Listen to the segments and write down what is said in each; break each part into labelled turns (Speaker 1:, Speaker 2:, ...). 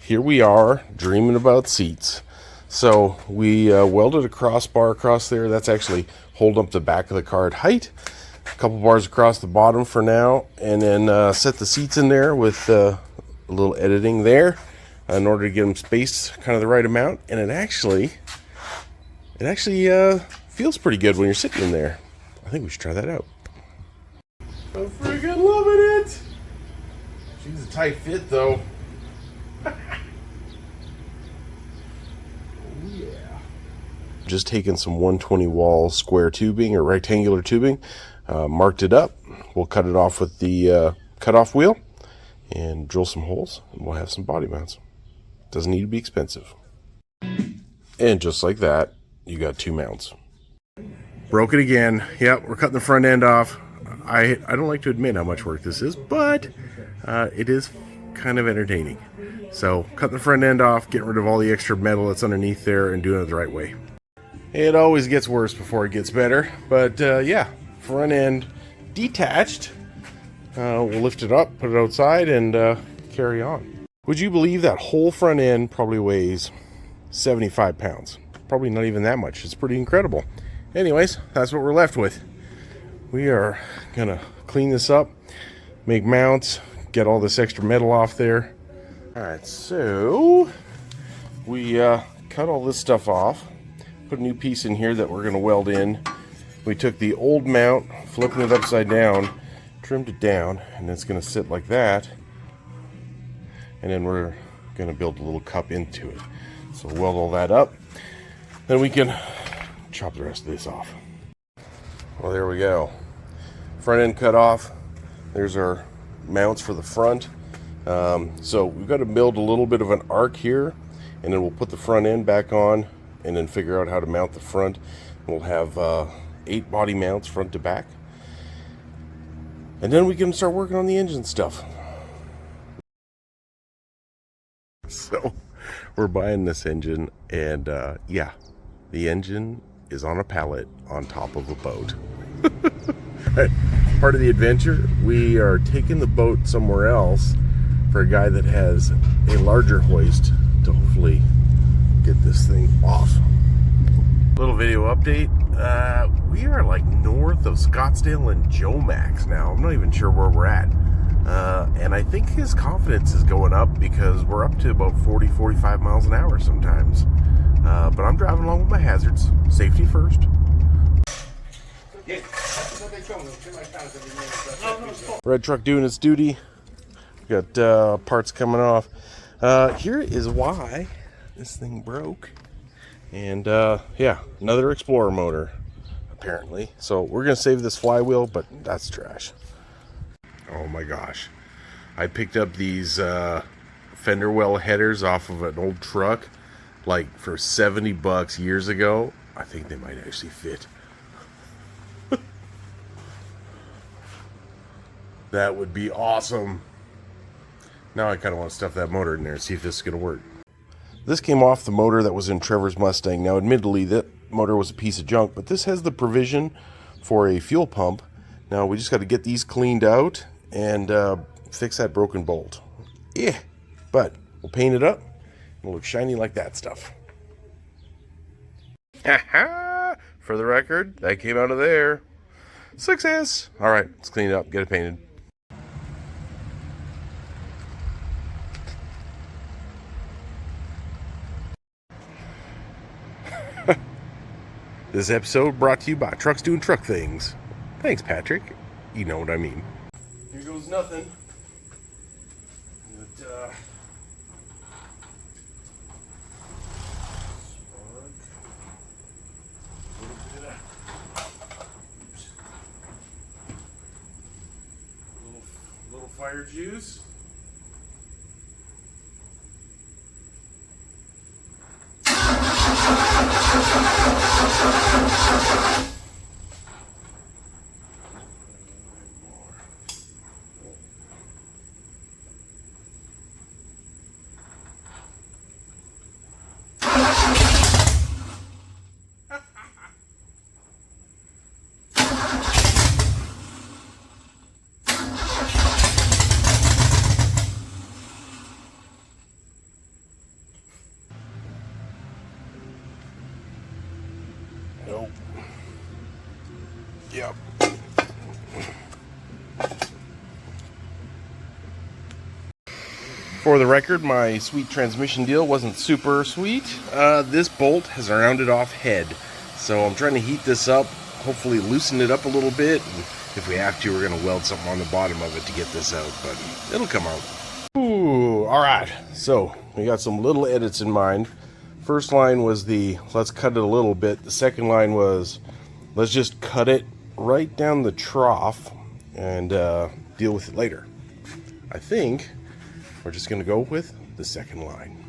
Speaker 1: here we are dreaming about seats. So we welded a crossbar across there. That's actually holding up the back of the car at height. A couple bars across the bottom for now, and then set the seats in there with a little editing there in order to get them spaced kind of the right amount. And it actually feels pretty good when you're sitting in there. I think we should try that out. I'm freaking loving it. She's a tight fit though. Oh yeah. Just taking some 120 wall square tubing or rectangular tubing, marked it up. We'll cut it off with the cutoff wheel and drill some holes, and we'll have some body mounts. Doesn't need to be expensive. And just like that, you got two mounts. Broke it again. Yep, we're cutting the front end off. I don't like to admit how much work this is, but it is kind of entertaining. So cutting the front end off, getting rid of all the extra metal that's underneath there, and doing it the right way. It always gets worse before it gets better, but yeah, front end detached. We'll lift it up, put it outside, and carry on. Would you believe that whole front end probably weighs 75 pounds? Probably not even that much. It's pretty incredible. Anyways, that's what we're left with. We are gonna clean this up, make mounts, get all this extra metal off there. All right, so we cut all this stuff off, put a new piece in here that we're gonna weld in. We took the old mount, flipping it upside down, trimmed it down, and it's gonna sit like that. And then we're gonna build a little cup into it. So we'll weld all that up. Then we can chop the rest of this off. Well, there we go. Front end cut off. There's our mounts for the front. So we've got to build a little bit of an arc here, and then we'll put the front end back on and then figure out how to mount the front. We'll have 8 body mounts front to back. And then we can start working on the engine stuff. So we're buying this engine, and yeah, the engine is on a pallet on top of a boat. Part of the adventure, we are taking the boat somewhere else for a guy that has a larger hoist to hopefully get this thing off. Little video update. We are like north of Scottsdale and Jomax now. I'm not even sure where we're at. And I think his confidence is going up because we're up to about 40-45 miles an hour sometimes. But I'm driving along with my hazards. Safety first. Red truck doing its duty. We got parts coming off. Here is why this thing broke. And yeah, another Explorer motor, apparently. So we're going to save this flywheel, but that's trash. Oh my gosh. I picked up these fender well headers off of an old truck like for $70 years ago. I think they might actually fit. That would be awesome. Now I kind of want to stuff that motor in there and see if this is going to work. This came off the motor that was in Trevor's Mustang. Now admittedly that motor was a piece of junk, but this has the provision for a fuel pump. Now we just got to get these cleaned out and fix that broken bolt. Yeah, but we'll paint it up. It'll look shiny like that stuff. For the record, that came out of there. Success. All right, let's clean it up, get it painted. This episode brought to you by Trucks Doing Truck Things. Thanks, Patrick. You know what I mean. Here goes nothing. But, little fire juice. For the record, my sweet transmission deal wasn't super sweet. This bolt has a rounded off head, so I'm trying to heat this up, hopefully loosen it up a little bit, and if we have to, we're going to weld something on the bottom of it to get this out, but it'll come out. Ooh, alright, so we got some little edits in mind. First line was let's cut it a little bit. The second line was, let's just cut it right down the trough and deal with it later. I think we're just going to go with the second line.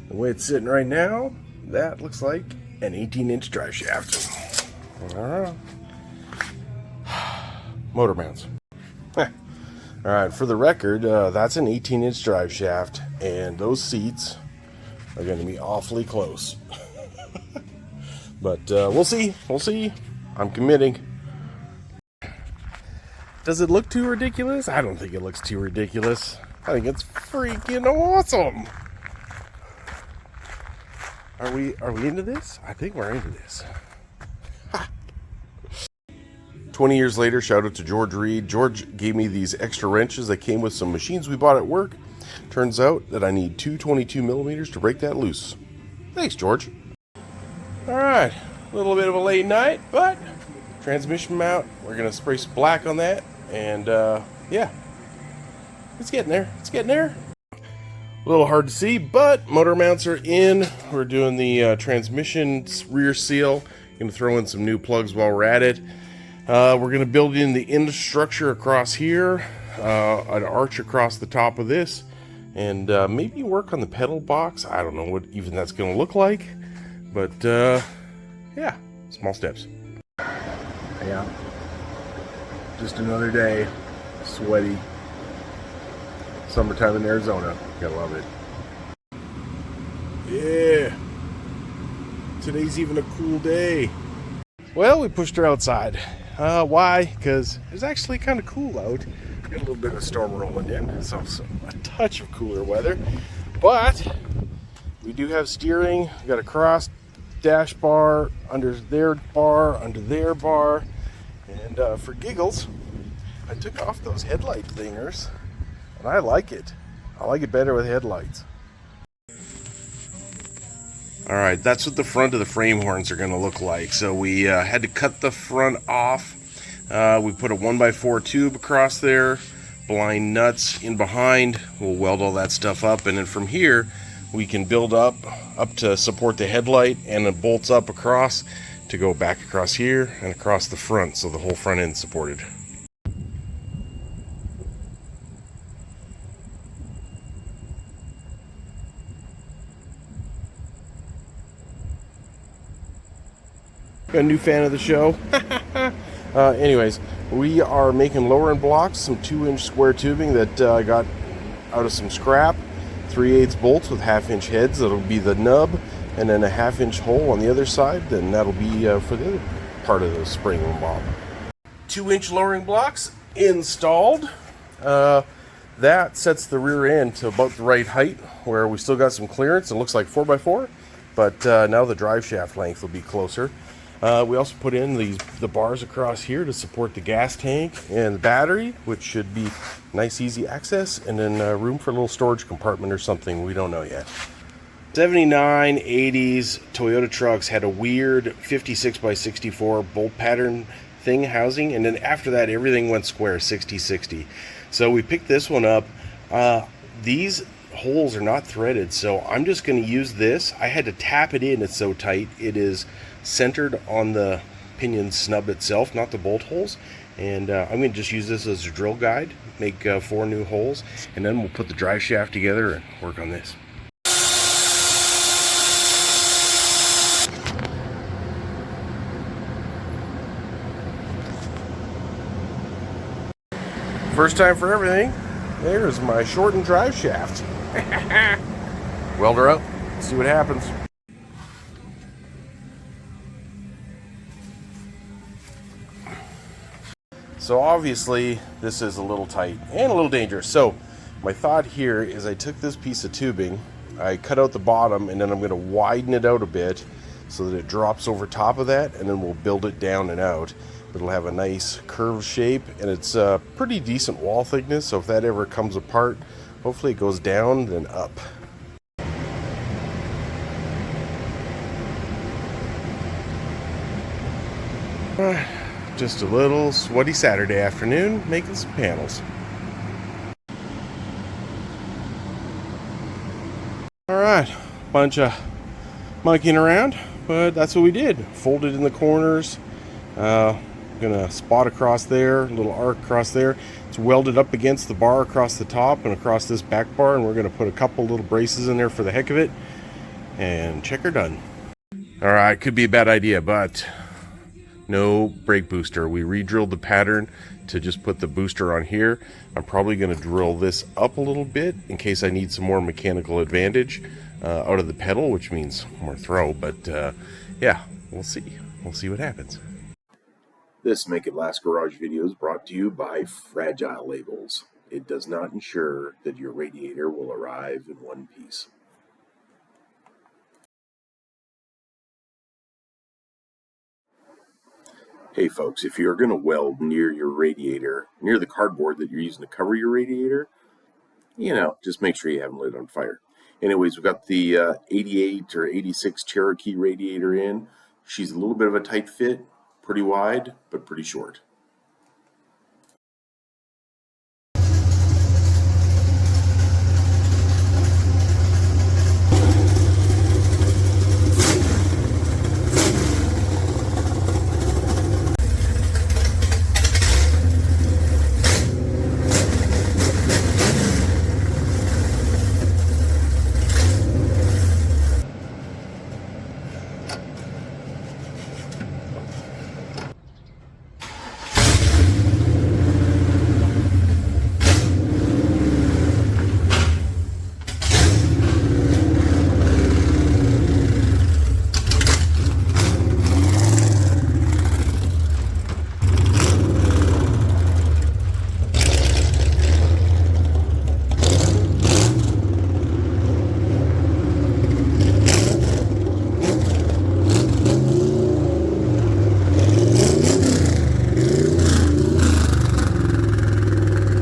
Speaker 1: The way it's sitting right now, that looks like an 18-inch drive shaft. Motor mounts. Alright, for the record, that's an 18-inch drive shaft, and those seats are going to be awfully close. But we'll see. We'll see. I'm committing. Does it look too ridiculous? I don't think it looks too ridiculous. I think it's freaking awesome. Are we into this? I think we're into this. 20 years later, shout out to George Reed. George gave me these extra wrenches that came with some machines we bought at work. Turns out that I need two 22 millimeters to break that loose. Thanks, George. Alright, a little bit of a late night, but transmission mount, we're going to spray some black on that, and yeah, it's getting there. It's getting there. A little hard to see, but motor mounts are in. We're doing the transmission rear seal. Going to throw in some new plugs while we're at it. We're going to build in the end structure across here, an arch across the top of this, and maybe work on the pedal box. I don't know what even that's going to look like, but yeah, small steps. Yeah, just another day, sweaty. Summertime in Arizona. Gotta love it. Yeah. Today's even a cool day. Well, we pushed her outside. Why? Because it's actually kind of cool out. Got a little bit of a storm rolling in. So a touch of cooler weather. But we do have steering. We got a cross dash bar under their bar, under their bar. And for giggles, I took off those headlight thingers. And I like it. I like it better with headlights. Alright, that's what the front of the frame horns are going to look like. So we had to cut the front off. We put a 1x4 tube across there, blind nuts in behind. We'll weld all that stuff up, and then from here we can build up to support the headlight, and it bolts up across to go back across here and across the front, so the whole front end's supported. Got a new fan of the show. Anyways, we are making lowering blocks, some 2-inch square tubing that I got out of some scrap, 3/8 bolts with 1/2-inch heads. That'll be the nub, and then a 1/2-inch hole on the other side. Then that'll be for the other part of the spring bob. 2-inch lowering blocks installed. That sets the rear end to about the right height, where we still got some clearance. It looks like 4x4, but now the drive shaft length will be closer. We also put in the bars across here to support the gas tank and the battery, which should be nice, easy access, and then room for a little storage compartment or something. We don't know yet. 79, 80s Toyota trucks had a weird 56x64 bolt pattern thing housing, and then after that everything went square, 60-60. So we picked this one up. These holes are not threaded, so I'm just going to use this. I had to tap it in, it's so tight. It is centered on the pinion snub itself, not the bolt holes, and I'm going to just use this as a drill guide, make 4 new holes, and then we'll put the drive shaft together and work on this. First time for everything. There's my shortened drive shaft. Weld her up, see what happens. So obviously this is a little tight and a little dangerous. So my thought here is I took this piece of tubing I cut out the bottom, and then I'm going to widen it out a bit so that it drops over top of that, and then we'll build it down and out. It'll have a nice curved shape, and it's a pretty decent wall thickness, so if that ever comes apart, hopefully it goes down then up. Just a little sweaty Saturday afternoon making some panels. Alright, bunch of monkeying around, but that's what we did. Folded in the corners. Gonna spot across there, a little arc across there. It's welded up against the bar across the top and across this back bar, and we're gonna put a couple little braces in there for the heck of it, and check her done. Alright, could be a bad idea, but no brake booster. We re-drilled the pattern to just put the booster on here. I'm probably going to drill this up a little bit in case I need some more mechanical advantage out of the pedal, which means more throw. But yeah, we'll see. We'll see what happens. This Make It Last Garage video is brought to you by Fragile Labels. It does not ensure that your radiator will arrive in one piece. Hey folks, if you're going to weld near your radiator, near the cardboard that you're using to cover your radiator, just make sure you haven't lit it on fire. Anyways, we've got the 88 or 86 Cherokee radiator in. She's a little bit of a tight fit, pretty wide, but pretty short.